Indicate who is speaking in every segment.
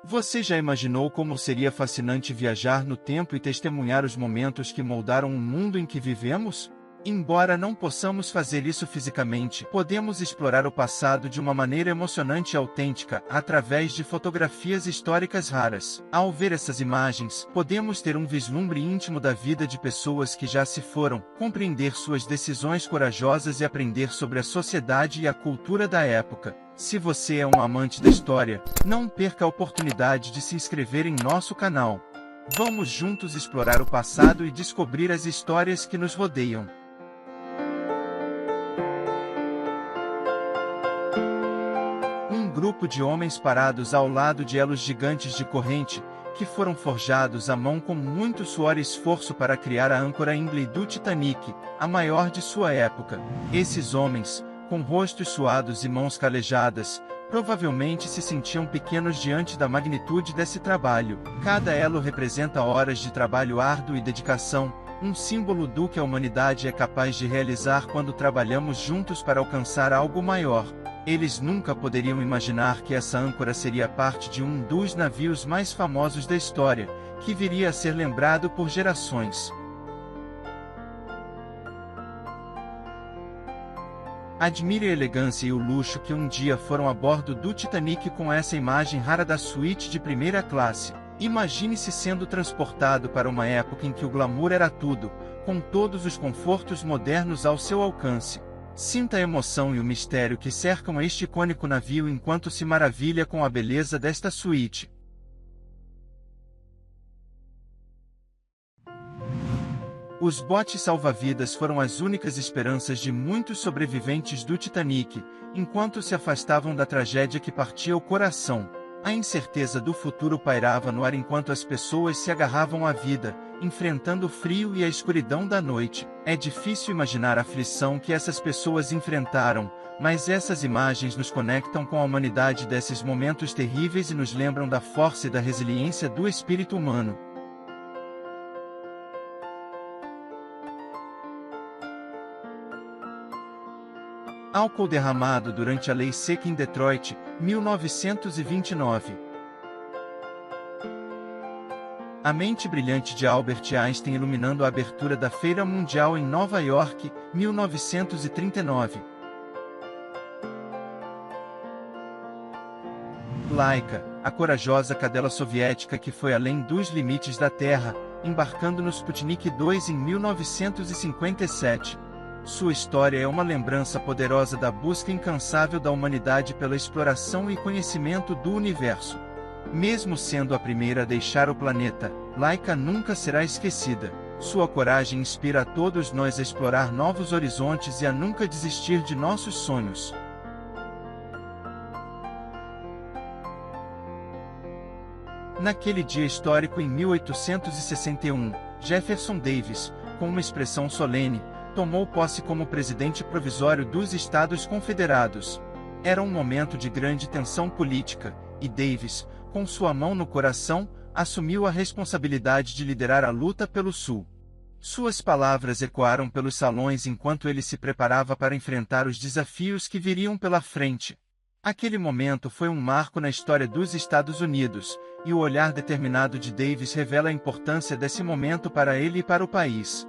Speaker 1: Você já imaginou como seria fascinante viajar no tempo e testemunhar os momentos que moldaram o mundo em que vivemos? Embora não possamos fazer isso fisicamente, podemos explorar o passado de uma maneira emocionante e autêntica, através de fotografias históricas raras. Ao ver essas imagens, podemos ter um vislumbre íntimo da vida de pessoas que já se foram, compreender suas decisões corajosas e aprender sobre a sociedade e a cultura da época. Se você é um amante da história, não perca a oportunidade de se inscrever em nosso canal. Vamos juntos explorar o passado e descobrir as histórias que nos rodeiam. Um grupo de homens parados ao lado de elos gigantes de corrente, que foram forjados à mão com muito suor e esforço para criar a âncora Ingley do Titanic, a maior de sua época. Esses homens, com rostos suados e mãos calejadas, provavelmente se sentiam pequenos diante da magnitude desse trabalho. Cada elo representa horas de trabalho árduo e dedicação, um símbolo do que a humanidade é capaz de realizar quando trabalhamos juntos para alcançar algo maior. Eles nunca poderiam imaginar que essa âncora seria parte de um dos navios mais famosos da história, que viria a ser lembrado por gerações. Admire a elegância e o luxo que um dia foram a bordo do Titanic com essa imagem rara da suíte de primeira classe. Imagine-se sendo transportado para uma época em que o glamour era tudo, com todos os confortos modernos ao seu alcance. Sinta a emoção e o mistério que cercam este icônico navio enquanto se maravilha com a beleza desta suíte. Os botes salva-vidas foram as únicas esperanças de muitos sobreviventes do Titanic, enquanto se afastavam da tragédia que partia o coração. A incerteza do futuro pairava no ar enquanto as pessoas se agarravam à vida, enfrentando o frio e a escuridão da noite. É difícil imaginar a aflição que essas pessoas enfrentaram, mas essas imagens nos conectam com a humanidade desses momentos terríveis e nos lembram da força e da resiliência do espírito humano. Álcool derramado durante a Lei Seca em Detroit, 1929. A mente brilhante de Albert Einstein iluminando a abertura da Feira Mundial em Nova York, 1939. Laika, a corajosa cadela soviética que foi além dos limites da Terra, embarcando no Sputnik 2 em 1957. Sua história é uma lembrança poderosa da busca incansável da humanidade pela exploração e conhecimento do universo. Mesmo sendo a primeira a deixar o planeta, Laika nunca será esquecida. Sua coragem inspira a todos nós a explorar novos horizontes e a nunca desistir de nossos sonhos. Naquele dia histórico em 1861, Jefferson Davis, com uma expressão solene, tomou posse como presidente provisório dos Estados Confederados. Era um momento de grande tensão política, e Davis, com sua mão no coração, assumiu a responsabilidade de liderar a luta pelo Sul. Suas palavras ecoaram pelos salões enquanto ele se preparava para enfrentar os desafios que viriam pela frente. Aquele momento foi um marco na história dos Estados Unidos, e o olhar determinado de Davis revela a importância desse momento para ele e para o país.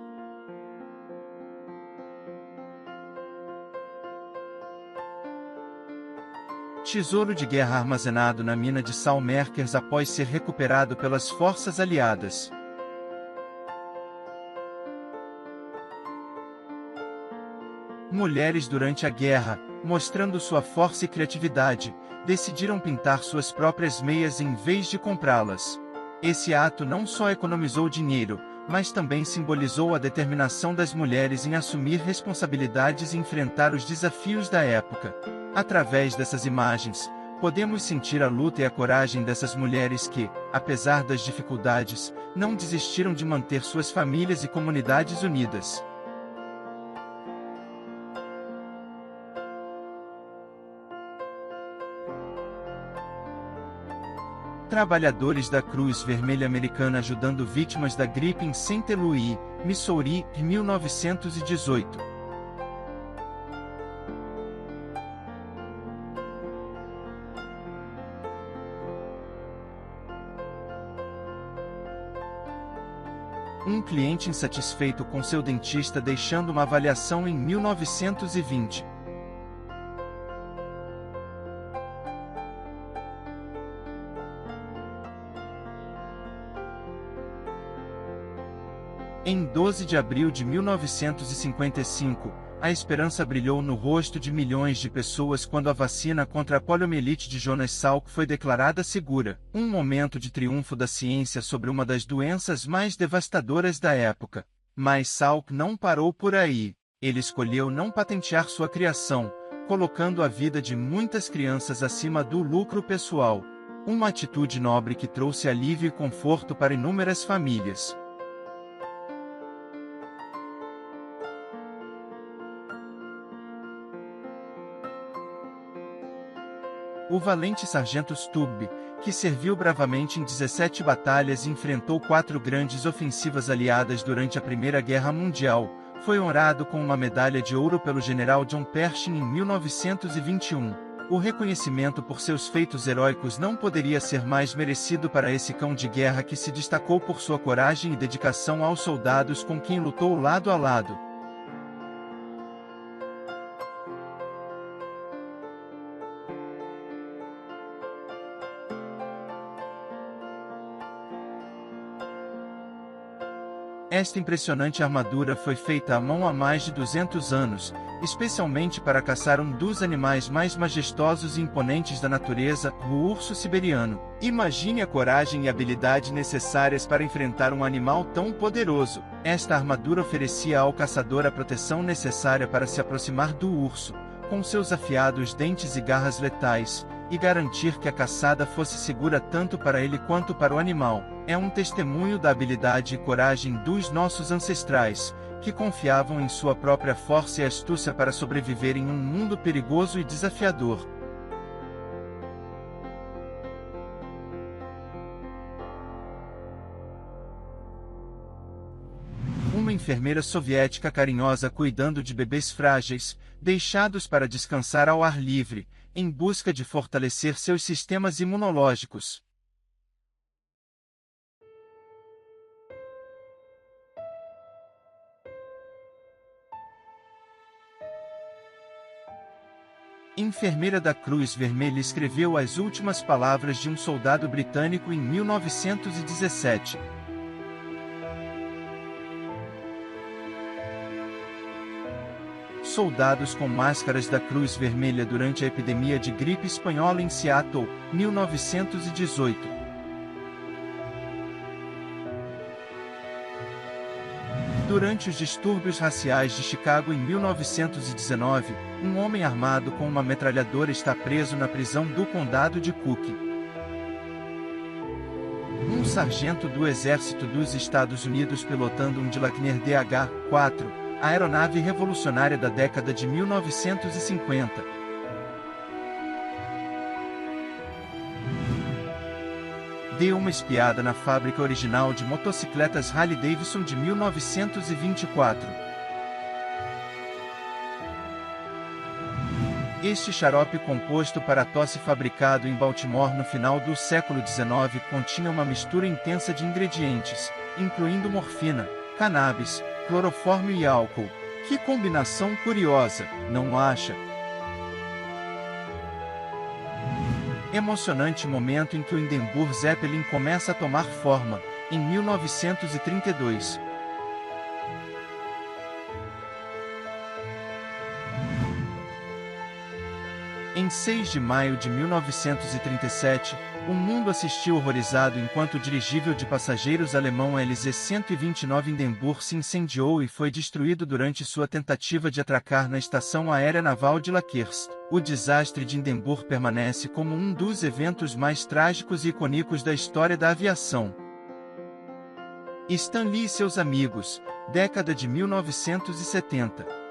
Speaker 1: Tesouro de guerra armazenado na mina de Sal Merkers após ser recuperado pelas forças aliadas. Mulheres durante a guerra, mostrando sua força e criatividade, decidiram pintar suas próprias meias em vez de comprá-las. Esse ato não só economizou dinheiro, mas também simbolizou a determinação das mulheres em assumir responsabilidades e enfrentar os desafios da época. Através dessas imagens, podemos sentir a luta e a coragem dessas mulheres que, apesar das dificuldades, não desistiram de manter suas famílias e comunidades unidas. Trabalhadores da Cruz Vermelha Americana ajudando vítimas da gripe em St. Louis, Missouri, em 1918. um cliente insatisfeito com seu dentista deixando uma avaliação em 1920. Em 12 de abril de 1955, a esperança brilhou no rosto de milhões de pessoas quando a vacina contra a poliomielite de Jonas Salk foi declarada segura, um momento de triunfo da ciência sobre uma das doenças mais devastadoras da época. Mas Salk não parou por aí. Ele escolheu não patentear sua criação, colocando a vida de muitas crianças acima do lucro pessoal. Uma atitude nobre que trouxe alívio e conforto para inúmeras famílias. O valente sargento Stubb, que serviu bravamente em 17 batalhas e enfrentou 4 grandes ofensivas aliadas durante a Primeira Guerra Mundial, foi honrado com uma medalha de ouro pelo general John Pershing em 1921. O reconhecimento por seus feitos heróicos não poderia ser mais merecido para esse cão de guerra que se destacou por sua coragem e dedicação aos soldados com quem lutou lado a lado. Esta impressionante armadura foi feita à mão há mais de 200 anos, especialmente para caçar um dos animais mais majestosos e imponentes da natureza, o urso siberiano. Imagine a coragem e habilidade necessárias para enfrentar um animal tão poderoso. Esta armadura oferecia ao caçador a proteção necessária para se aproximar do urso, com seus afiados dentes e garras letais, e garantir que a caçada fosse segura tanto para ele quanto para o animal. É um testemunho da habilidade e coragem dos nossos ancestrais, que confiavam em sua própria força e astúcia para sobreviver em um mundo perigoso e desafiador. Uma enfermeira soviética carinhosa cuidando de bebês frágeis, deixados para descansar ao ar livre, em busca de fortalecer seus sistemas imunológicos. Enfermeira da Cruz Vermelha escreveu as últimas palavras de um soldado britânico em 1917. Soldados com máscaras da Cruz Vermelha durante a epidemia de gripe espanhola em Seattle, 1918. Durante os distúrbios raciais de Chicago em 1919, um homem armado com uma metralhadora está preso na prisão do condado de Cook. Um sargento do Exército dos Estados Unidos pilotando um Dilakner DH-4, a aeronave revolucionária da década de 1950. Deu uma espiada na fábrica original de motocicletas Harley-Davidson de 1924. Este xarope composto para tosse fabricado em Baltimore no final do século XIX continha uma mistura intensa de ingredientes, incluindo morfina, cannabis, clorofórmio e álcool. Que combinação curiosa, não acha? Emocionante momento em que o Hindenburg Zeppelin começa a tomar forma, em 1932. Em 6 de maio de 1937, o mundo assistiu horrorizado enquanto o dirigível de passageiros alemão LZ-129 Hindenburg se incendiou e foi destruído durante sua tentativa de atracar na Estação Aérea Naval de Lakers. O desastre de Hindenburg permanece como um dos eventos mais trágicos e icônicos da história da aviação. Stan Lee e seus amigos, década de 1970.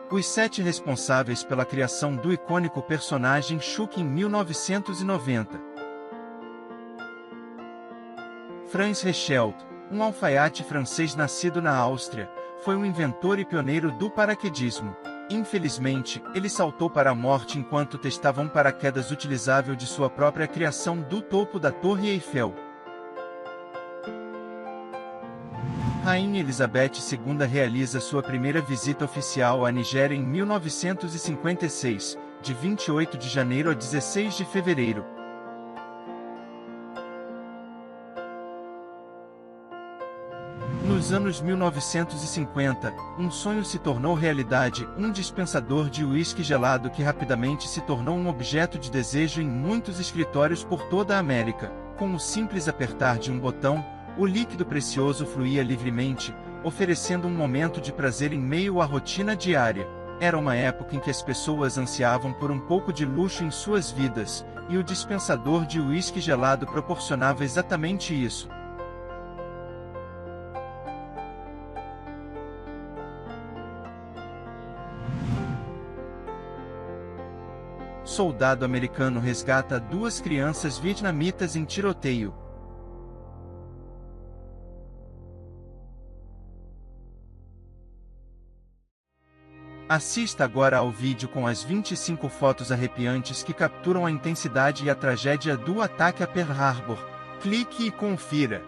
Speaker 1: Os 7 responsáveis pela criação do icônico personagem Chuck em 1990. Franz Reichelt, um alfaiate francês nascido na Áustria, foi um inventor e pioneiro do paraquedismo. Infelizmente, ele saltou para a morte enquanto testava um paraquedas utilizável de sua própria criação do topo da Torre Eiffel. Rainha Elizabeth II realiza sua primeira visita oficial à Nigéria em 1956, de 28 de janeiro a 16 de fevereiro. Nos anos 1950, um sonho se tornou realidade, um dispensador de uísque gelado que rapidamente se tornou um objeto de desejo em muitos escritórios por toda a América. Com o simples apertar de um botão, o líquido precioso fluía livremente, oferecendo um momento de prazer em meio à rotina diária. Era uma época em que as pessoas ansiavam por um pouco de luxo em suas vidas, e o dispensador de uísque gelado proporcionava exatamente isso. Soldado americano resgata duas crianças vietnamitas em tiroteio. Assista agora ao vídeo com as 25 fotos arrepiantes que capturam a intensidade e a tragédia do ataque a Pearl Harbor. Clique e confira.